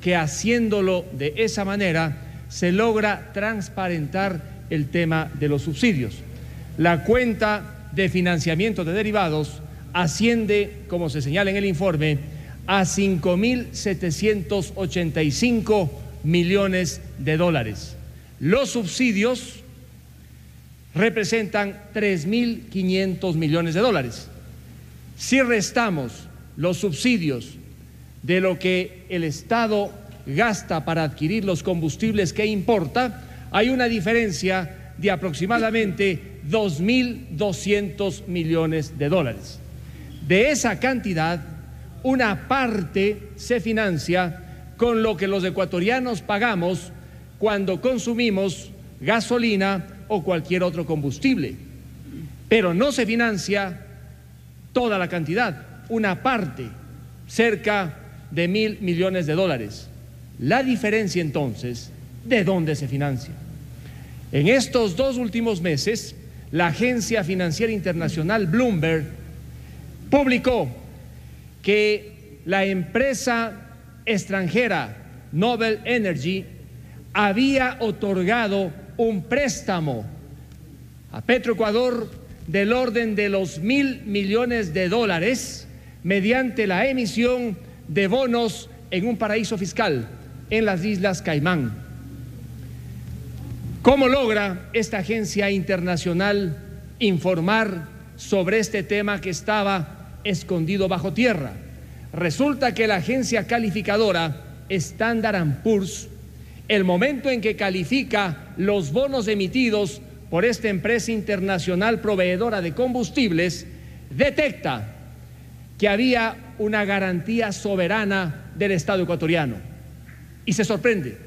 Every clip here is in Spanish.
que haciéndolo de esa manera se logra transparentar el tema de los subsidios. La cuenta de financiamiento de derivados asciende, como se señala en el informe, a 5.785 millones de dólares. Los subsidios representan 3.500 millones de dólares. Si restamos los subsidios de lo que el Estado gasta para adquirir los combustibles que importa, hay una diferencia de aproximadamente 2.200 millones de dólares. De esa cantidad, una parte se financia con lo que los ecuatorianos pagamos cuando consumimos gasolina o cualquier otro combustible, pero no se financia toda la cantidad, una parte, cerca de 1.000 millones de dólares. La diferencia entonces, ¿de dónde se financia? En estos 2 últimos meses, la agencia financiera internacional Bloomberg publicó que la empresa extranjera Nobel Energy había otorgado un préstamo a Petroecuador del orden de los 1.000 millones de dólares mediante la emisión de bonos en un paraíso fiscal en las Islas Caimán. ¿Cómo logra esta agencia internacional informar sobre este tema que estaba escondido bajo tierra? Resulta que la agencia calificadora Standard & Poor's, el momento en que califica los bonos emitidos por esta empresa internacional proveedora de combustibles, detecta que había una garantía soberana del Estado ecuatoriano. Y se sorprende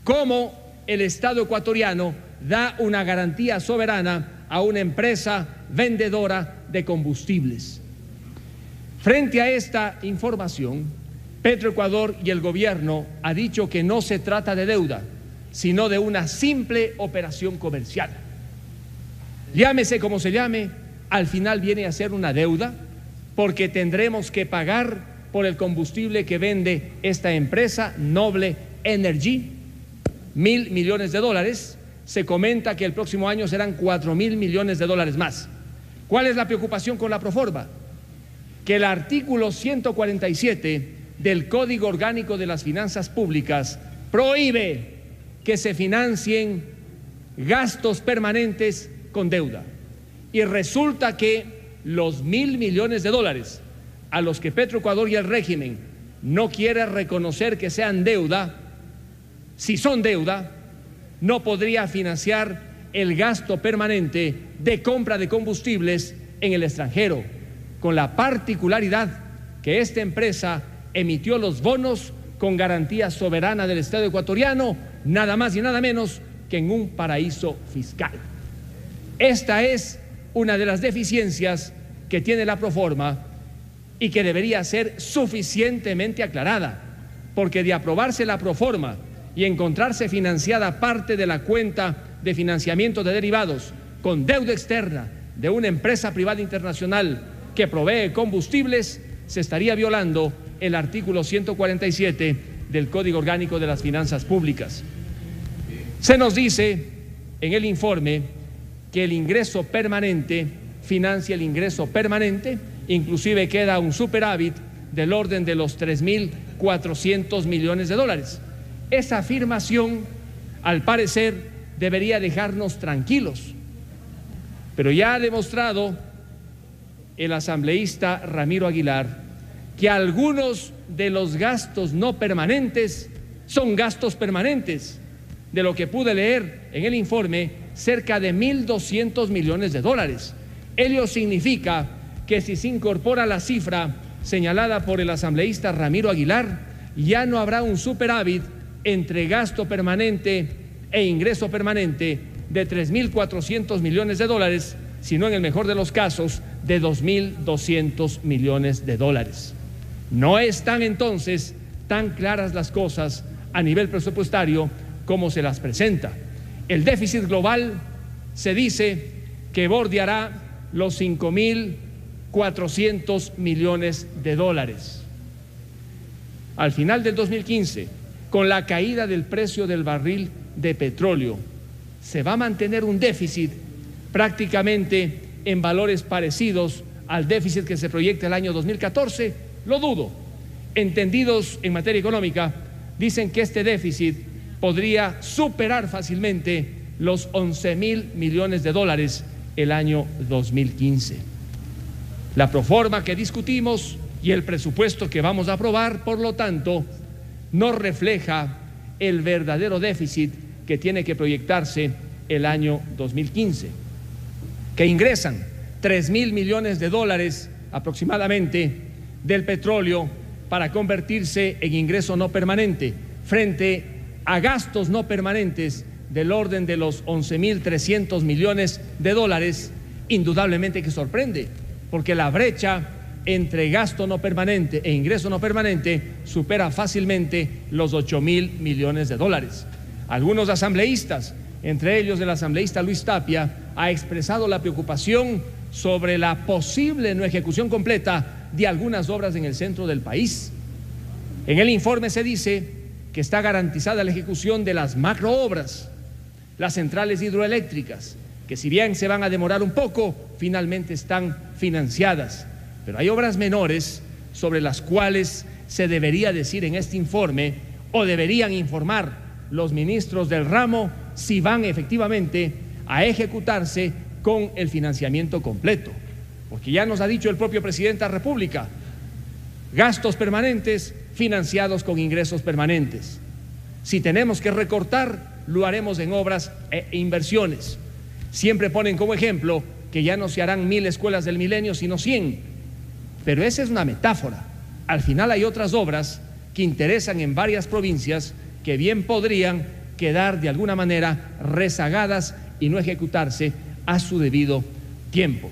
cómo el Estado ecuatoriano da una garantía soberana a una empresa vendedora de combustibles. Frente a esta información, Petroecuador y el gobierno ha dicho que no se trata de deuda, sino de una simple operación comercial. Llámese como se llame, al final viene a ser una deuda, porque tendremos que pagar por el combustible que vende esta empresa Noble Energy, 1.000 millones de dólares. Se comenta que el próximo año serán 4.000 millones de dólares más. ¿Cuál es la preocupación con la proforma? Que el artículo 147 del Código Orgánico de las Finanzas Públicas prohíbe que se financien gastos permanentes con deuda. Y resulta que los 1.000 millones de dólares a los que Petroecuador y el régimen no quiere reconocer que sean deuda, si son deuda, no podría financiar el gasto permanente de compra de combustibles en el extranjero, con la particularidad que esta empresa emitió los bonos con garantía soberana del Estado ecuatoriano, nada más y nada menos que en un paraíso fiscal. Esta es una de las deficiencias que tiene la proforma y que debería ser suficientemente aclarada, porque de aprobarse la proforma y encontrarse financiada parte de la cuenta de financiamiento de derivados con deuda externa de una empresa privada internacional que provee combustibles, se estaría violando el artículo 147 del Código Orgánico de las Finanzas Públicas. Se nos dice en el informe que el ingreso permanente financia el ingreso permanente, inclusive queda un superávit del orden de los 3.400 millones de dólares. Esa afirmación, al parecer, debería dejarnos tranquilos, pero ya ha demostrado el asambleísta Ramiro Aguilar que algunos de los gastos no permanentes son gastos permanentes. De lo que pude leer en el informe, cerca de 1.200 millones de dólares. Ello significa que si se incorpora la cifra señalada por el asambleísta Ramiro Aguilar, ya no habrá un superávit entre gasto permanente e ingreso permanente de 3.400 millones de dólares, sino en el mejor de los casos de 2.200 millones de dólares. No están entonces tan claras las cosas a nivel presupuestario como se las presenta. El déficit global se dice que bordeará los 5.400 millones de dólares. Al final del 2015, con la caída del precio del barril de petróleo, se va a mantener un déficit prácticamente en valores parecidos al déficit que se proyecta el año 2014, lo dudo. Entendidos en materia económica, dicen que este déficit podría superar fácilmente los 11.000 millones de dólares el año 2015. La proforma que discutimos y el presupuesto que vamos a aprobar, por lo tanto, no refleja el verdadero déficit que tiene que proyectarse el año 2015, que ingresan 3.000 millones de dólares aproximadamente del petróleo para convertirse en ingreso no permanente, frente a gastos no permanentes del orden de los 11.300 millones de dólares, indudablemente que sorprende, porque la brecha entre gasto no permanente e ingreso no permanente supera fácilmente los 8.000 millones de dólares. Algunos asambleístas, entre ellos el asambleísta Luis Tapia, ha expresado la preocupación sobre la posible no ejecución completa de algunas obras en el centro del país. En el informe se dice que está garantizada la ejecución de las macroobras, las centrales hidroeléctricas, que si bien se van a demorar un poco, finalmente están financiadas. Pero hay obras menores sobre las cuales se debería decir en este informe, o deberían informar los ministros del ramo, si van efectivamente a ejecutarse con el financiamiento completo. Porque ya nos ha dicho el propio presidente de la República, gastos permanentes financiados con ingresos permanentes. Si tenemos que recortar, lo haremos en obras e inversiones. Siempre ponen como ejemplo que ya no se harán 1.000 escuelas del milenio, sino 100. Pero esa es una metáfora. Al final hay otras obras que interesan en varias provincias que bien podrían quedar de alguna manera rezagadas y no ejecutarse a su debido tiempo.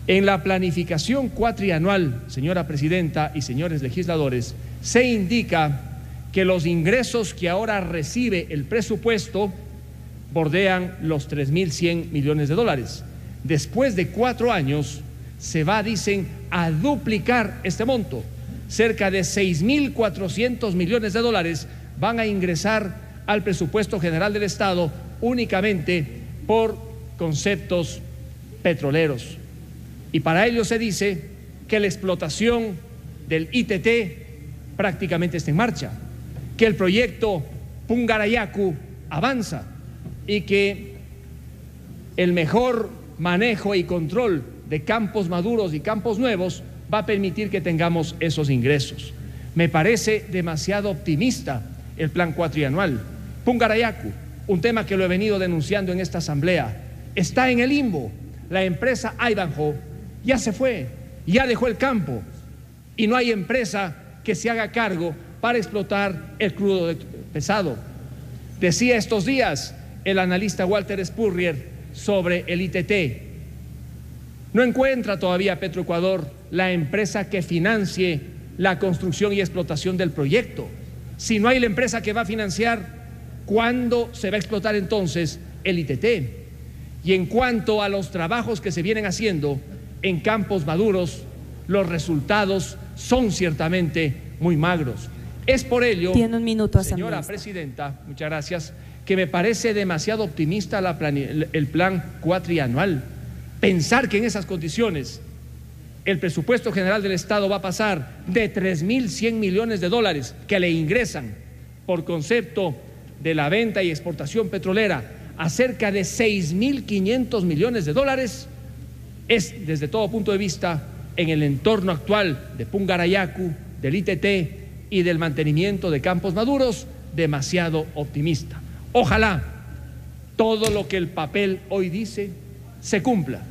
En la planificación cuatrianual, señora presidenta y señores legisladores, se indica que los ingresos que ahora recibe el presupuesto bordean los 3.100 millones de dólares. Después de 4 años se va, dicen, a duplicar este monto. Cerca de 6.400 millones de dólares van a ingresar al presupuesto general del Estado únicamente por conceptos petroleros. Y para ello se dice que la explotación del ITT prácticamente está en marcha, que el proyecto Pungarayacu avanza y que el mejor manejo y control de campos maduros y campos nuevos va a permitir que tengamos esos ingresos. Me parece demasiado optimista el plan cuatrianual. Pungarayacu, un tema que lo he venido denunciando en esta asamblea, está en el limbo. La empresa Ivanhoe ya se fue, ya dejó el campo y no hay empresa que se haga cargo para explotar el crudo pesado. Decía estos días el analista Walter Spurrier sobre el ITT. No encuentra todavía Petroecuador la empresa que financie la construcción y explotación del proyecto. Si no hay la empresa que va a financiar, ¿cuándo se va a explotar entonces el ITT? Y en cuanto a los trabajos que se vienen haciendo en campos maduros, los resultados son ciertamente muy magros. Es por ello, tiene un minuto, señora presidenta, muchas gracias, que me parece demasiado optimista el plan cuatrianual. Pensar que en esas condiciones el presupuesto general del Estado va a pasar de 3.100 millones de dólares que le ingresan por concepto de la venta y exportación petrolera a cerca de 6.500 millones de dólares es, desde todo punto de vista, en el entorno actual de Pungarayacu, del ITT y del mantenimiento de campos maduros, demasiado optimista. Ojalá todo lo que el papel hoy dice se cumpla,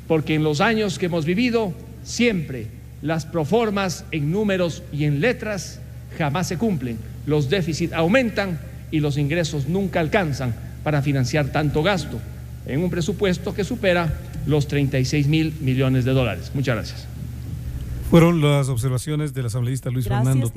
porque en los años que hemos vivido siempre las proformas en números y en letras jamás se cumplen, los déficits aumentan y los ingresos nunca alcanzan para financiar tanto gasto en un presupuesto que supera los 36.000 millones de dólares. Muchas gracias. Fueron las observaciones del asambleísta Luis Fernando